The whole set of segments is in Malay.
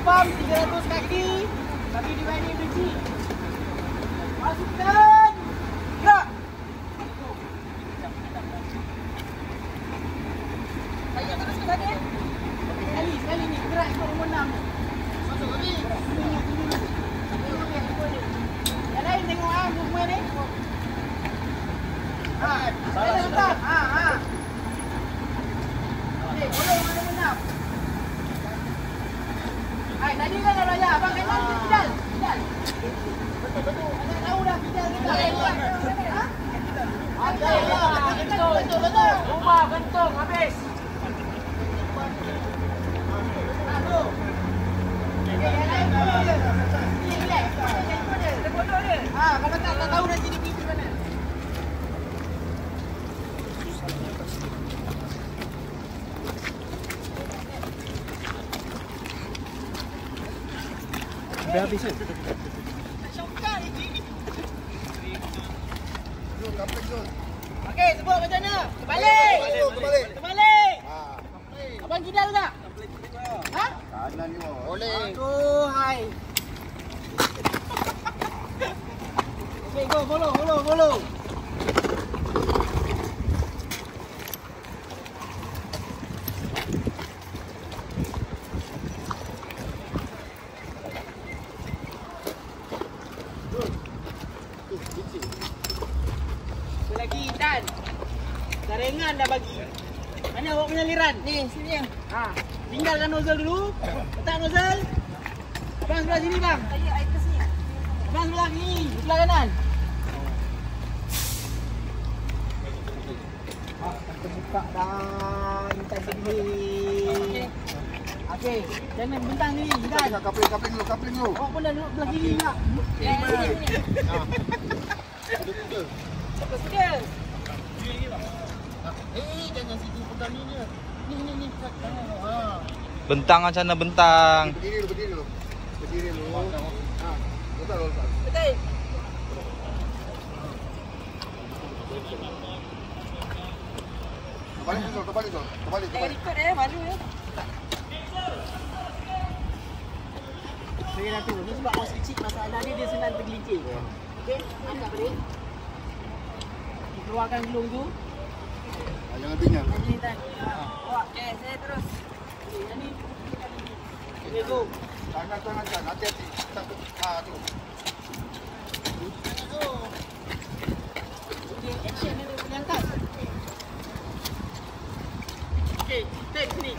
pam 300 kaki. Tapi di mana biji? Masukkan. Gerak. Saya terus ke tadi. Sekali ni gerak ikut nombor 6 ni. Masuk lagi. Yang lain tengok movement ni. Saya letak. Okey, boleh mana menang. Hai, tadi kan dah raya. Abang kanan ke Fidal? Fidal. Betul. Ada tahu dah Fidal kita. Betul. Rumah bentung habis. Kalau tak tahu dah jadi pintu mana. Dah habis kan? Okey, sebut macam mana? Kebalik. Kebalik. Abang Kidal tak? Ha? Kanan ni boleh. Aduh, hai. Okey, go, follow. Lagi Dan. Garengan dah bagi. Mana awak punya liran? Ni, sini ya. Tinggalkan nozzle dulu. Letak nozzle. Abang sebelah sini bang. Air ke sini. Abang sebelah ni, sebelah kanan. Terbuka dah. Intan sedih. Okey, jangan bentang ni, Dan. Kapling dulu. Awak pun dah duduk belah kiri juga. Duduk. Sudah. Jangan situ pegang ni je. Ni. Bentang macam mana bentang? Berdiri dulu. Betul. Betul. Kembali. Jangan ikut malu ya. Saya nak tunggu. Ni sebab os kecil masalah dia senang tergelincir. Okey, angkat balik. Keluarkan gelung tu. Jangan tinggal. Nanti Tan. Awak, saya terus. Yang ni. Okey, go. Tangan. Hati-hati. Tu. Okey, action dia boleh angkat. Okey, Tan sini.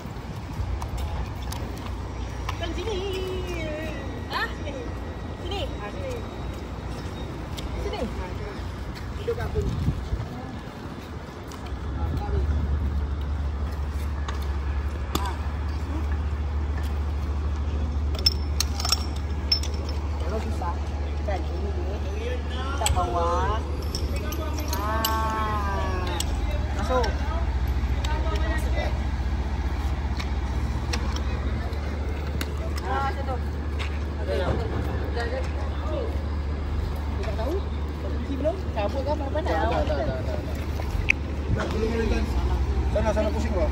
Tan sini. Sini. Sini. Duduk kat sini. Kalau susah, kan ini dia. Kita bawah. Masuk. Macam tu. Tak tahu? Kunci belum? Cabut kan mana-mana? Dah. Sana pusing kau.